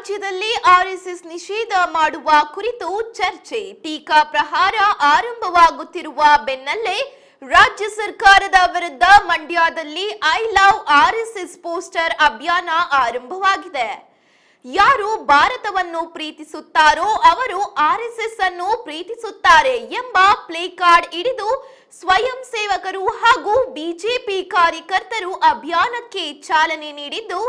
ರಾಜ್ಯದಲ್ಲಿ ಆರ್ಎಸ್ಎಸ್ ನಿಷೇಧ ಮಾಡುವ ಕುರಿತು ಚರ್ಚೆ ಟೀಕಾ ಪ್ರಹಾರ ಆರಂಭವಾಗುತ್ತಿರುವ ಬೆನ್ನಲ್ಲೇ ರಾಜ್ಯ ಸರ್ಕಾರದ ವಿರುದ್ಧ ಮಂಡ್ಯದಲ್ಲಿ ಐ ಲವ್ ಆರ್ಎಸ್ಎಸ್ ಪೋಸ್ಟರ್ ಅಭಿಯಾನ ಆರಂಭವಾಗಿದೆ. ಯಾರು ಭಾರತವನ್ನು ಪ್ರೀತಿಸುತ್ತಾರೋ ಅವರು ಆರ್ಎಸ್ಎಸ್ ಅನ್ನು ಪ್ರೀತಿಸುತ್ತಾರೆ ಎಂಬ ಪ್ಲೇ ಕಾರ್ಡ್ ಹಿಡಿದು ಸ್ವಯಂ ಸೇವಕರು ಹಾಗೂ ಬಿಜೆಪಿ ಕಾರ್ಯಕರ್ತರು ಅಭಿಯಾನಕ್ಕೆ ಚಾಲನೆ ನೀಡಿದ್ದು,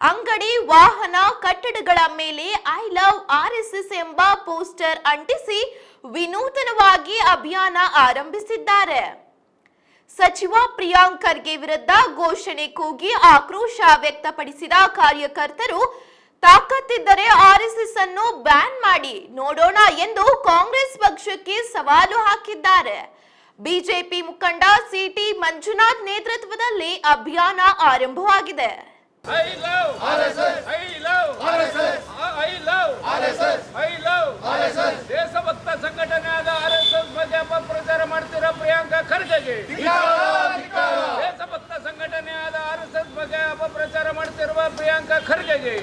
ಅಂಗಡಿ, ವಾಹನ, ಕಟ್ಟಡಗಳ ಮೇಲೆ ಐ ಲವ್ ಆರ್ಎಸ್ಎಸ್ ಎಂಬ ಪೋಸ್ಟರ್ ಅಂಟಿಸಿ ವಿನೂತನವಾಗಿ ಅಭಿಯಾನ ಆರಂಭಿಸಿದ್ದಾರೆ. ಸಚಿವ ಪ್ರಿಯಾಂಕ್ ಖರ್ಗೆ ವಿರುದ್ಧ ಘೋಷಣೆ ಕೂಗಿ ಆಕ್ರೋಶ ವ್ಯಕ್ತಪಡಿಸಿದ ಕಾರ್ಯಕರ್ತರು, ತಾಕತ್ತಿದ್ದರೆ ಆರ್ಎಸ್ಎಸ್ ಅನ್ನು ಬ್ಯಾನ್ ಮಾಡಿ ನೋಡೋಣ ಎಂದು ಕಾಂಗ್ರೆಸ್ ಪಕ್ಷಕ್ಕೆ ಸವಾಲು ಹಾಕಿದ್ದಾರೆ. ಬಿಜೆಪಿ ಮುಖಂಡ ಸಿಟಿ ಮಂಜುನಾಥ್ ನೇತೃತ್ವದಲ್ಲಿ ಅಭಿಯಾನ ಆರಂಭವಾಗಿದೆ. I love RSS. I love RSS. I love RSS. I love RSS. ದೇಶಭಕ್ತ ಸಂಘಟನೆಯಾದ RSS ಬಗ್ಗೆ ಅಪಪ್ರಚಾರ ಮಾಡ್ತಿರೋ ಪ್ರಿಯಾಂಕ ಖರ್ಗೆಗೆ ದೇಶಭಕ್ತ ಸಂಘಟನೆಯಾದ RSS ಬಗ್ಗೆ ಅಪಪ್ರಚಾರ ಮಾಡ್ತಿರುವ ಪ್ರಿಯಾಂಕ ಖರ್ಗೆಗೆ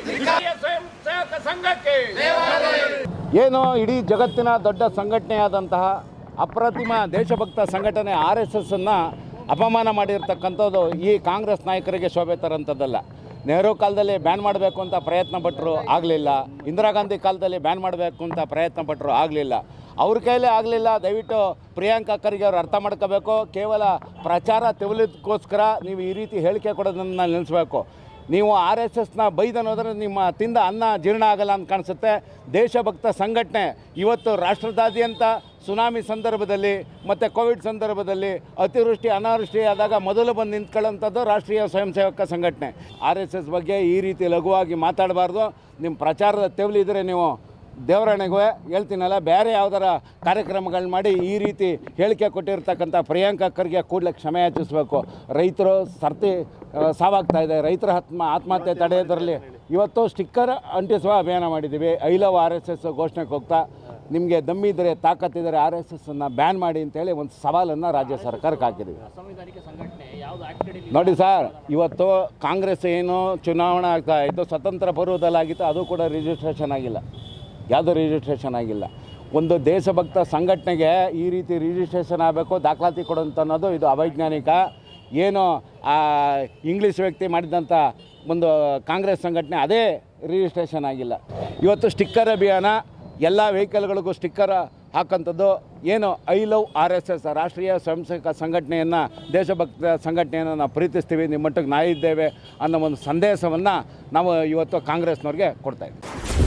ಸ್ವಯಂ ಸೇವಕ ಸಂಘಕ್ಕೆ ಏನು ಇಡೀ ಜಗತ್ತಿನ ದೊಡ್ಡ ಸಂಘಟನೆಯಾದಂತಹ ಅಪ್ರತಿಮ ದೇಶಭಕ್ತ ಸಂಘಟನೆ RSS ಅನ್ನು ಅಪಮಾನ ಮಾಡಿರ್ತಕ್ಕಂಥದ್ದು ಈ ಕಾಂಗ್ರೆಸ್ ನಾಯಕರಿಗೆ ಶೋಭೆ ತರಂಥದ್ದಲ್ಲ. ನೆಹರು ಕಾಲದಲ್ಲಿ ಬ್ಯಾನ್ ಮಾಡಬೇಕು ಅಂತ ಪ್ರಯತ್ನ ಪಟ್ಟರು, ಆಗಲಿಲ್ಲ. ಇಂದಿರಾ ಗಾಂಧಿ ಕಾಲದಲ್ಲಿ ಬ್ಯಾನ್ ಮಾಡಬೇಕು ಅಂತ ಪ್ರಯತ್ನ ಪಟ್ಟರು, ಆಗಲಿಲ್ಲ. ಅವ್ರ ಕೈಲೇ ಆಗಲಿಲ್ಲ. ದಯವಿಟ್ಟು ಪ್ರಿಯಾಂಕಾ ಖರ್ಗೆ ಅವರು ಅರ್ಥ ಮಾಡ್ಕೋಬೇಕು. ಕೇವಲ ಪ್ರಚಾರ ತೆವಲಿದಕ್ಕೋಸ್ಕರ ನೀವು ಈ ರೀತಿ ಹೇಳಿಕೆ ಕೊಡೋದನ್ನು ನಿಲ್ಲಿಸಬೇಕು. ನೀವು RSSನ ಬೈದನೋದ್ರೆ ನಿಮ್ಮ ತಿಂದ ಅನ್ನ ಜೀರ್ಣ ಆಗಲ್ಲ ಅಂತ ಕಾಣಿಸುತ್ತೆ. ದೇಶಭಕ್ತ ಸಂಘಟನೆ ಇವತ್ತು ರಾಷ್ಟ್ರದಾದ್ಯಂತ ಸುನಾಮಿ ಸಂದರ್ಭದಲ್ಲಿ ಮತ್ತು ಕೋವಿಡ್ ಸಂದರ್ಭದಲ್ಲಿ ಅತಿವೃಷ್ಟಿ ಅನಾವೃಷ್ಟಿ ಆದಾಗ ಮೊದಲು ಬಂದು ನಿಂತ್ಕೊಳ್ಳೋಂಥದ್ದು ರಾಷ್ಟ್ರೀಯ ಸ್ವಯಂ ಸೇವಕ ಸಂಘಟನೆ. RSS ಬಗ್ಗೆ ಈ ರೀತಿ ಲಘುವಾಗಿ ಮಾತಾಡಬಾರ್ದು. ನಿಮ್ಮ ಪ್ರಚಾರದ ತೆವಲಿದ್ರೆ ನೀವು ದೇವರಾಣೆಗೂ ಹೇಳ್ತೀನಲ್ಲ, ಬೇರೆ ಯಾವ್ದಾರ ಕಾರ್ಯಕ್ರಮಗಳು ಮಾಡಿ ಈ ರೀತಿ ಹೇಳಿಕೆ ಕೊಟ್ಟಿರ್ತಕ್ಕಂಥ ಪ್ರಿಯಾಂಕಾ ಖರ್ಗೆ ಕೂಡಲೇ ಕ್ಷಮೆ ಯಾಚಿಸಬೇಕು. ರೈತರು ಸಾವಾಗ್ತಾಯಿದೆ. ರೈತರ ಆತ್ಮಹತ್ಯೆ ತಡೆಯೋದ್ರಲ್ಲಿ ಇವತ್ತು ಸ್ಟಿಕ್ಕರ್ ಅಂಟಿಸುವ ಅಭಿಯಾನ ಮಾಡಿದ್ದೀವಿ. ಐ ಲವ್ RSS ಘೋಷಣೆಗೆ ಹೋಗ್ತಾ ನಿಮಗೆ ದಮ್ಮಿದ್ರೆ, ತಾಕತ್ತಿದ್ದರೆ RSSನ್ನು ಬ್ಯಾನ್ ಮಾಡಿ ಅಂತೇಳಿ ಒಂದು ಸವಾಲನ್ನು ರಾಜ್ಯ ಸರ್ಕಾರಕ್ಕೆ ಹಾಕಿದ್ದೀವಿ. ನೋಡಿ ಸರ್, ಇವತ್ತು ಕಾಂಗ್ರೆಸ್ ಏನು ಚುನಾವಣೆ ಆಗ್ತಾ ಇತ್ತು, ಸ್ವತಂತ್ರ ಪೂರ್ವದಲ್ಲಾಗಿತ್ತು, ಅದು ಕೂಡ ರಿಜಿಸ್ಟ್ರೇಷನ್ ಆಗಿಲ್ಲ. ಯಾವುದೂ ರಿಜಿಸ್ಟ್ರೇಷನ್ ಆಗಿಲ್ಲ. ಒಂದು ದೇಶಭಕ್ತ ಸಂಘಟನೆಗೆ ಈ ರೀತಿ ರಿಜಿಸ್ಟ್ರೇಷನ್ ಆಗಬೇಕು, ದಾಖಲಾತಿ ಕೊಡೋಂಥ ಅನ್ನೋದು ಇದು ಅವೈಜ್ಞಾನಿಕ. ಏನು ಇಂಗ್ಲೀಷ್ ವ್ಯಕ್ತಿ ಮಾಡಿದಂಥ ಒಂದು ಕಾಂಗ್ರೆಸ್ ಸಂಘಟನೆ ಅದೇ ರಿಜಿಸ್ಟ್ರೇಷನ್ ಆಗಿಲ್ಲ. ಇವತ್ತು ಸ್ಟಿಕ್ಕರ್ ಅಭಿಯಾನ, ಎಲ್ಲ ವೆಹಿಕಲ್ಗಳಿಗೂ ಸ್ಟಿಕ್ಕರ್ ಹಾಕೋಂಥದ್ದು. ಏನು ಐ ಲವ್ RSS ರಾಷ್ಟ್ರೀಯ ಸ್ವಯಂ ಸೇವಕ ಸಂಘಟನೆಯನ್ನು, ದೇಶಭಕ್ತ ಸಂಘಟನೆಯನ್ನು ನಾವು ಪ್ರೀತಿಸ್ತೀವಿ, ನಿಮ್ಮ ಮಟ್ಟಿಗೆ ನಾವಿದ್ದೇವೆ ಅನ್ನೋ ಒಂದು ಸಂದೇಶವನ್ನು ನಾವು ಇವತ್ತು ಕಾಂಗ್ರೆಸ್ನವ್ರಿಗೆ ಕೊಡ್ತಾಯಿದ್ದೀವಿ.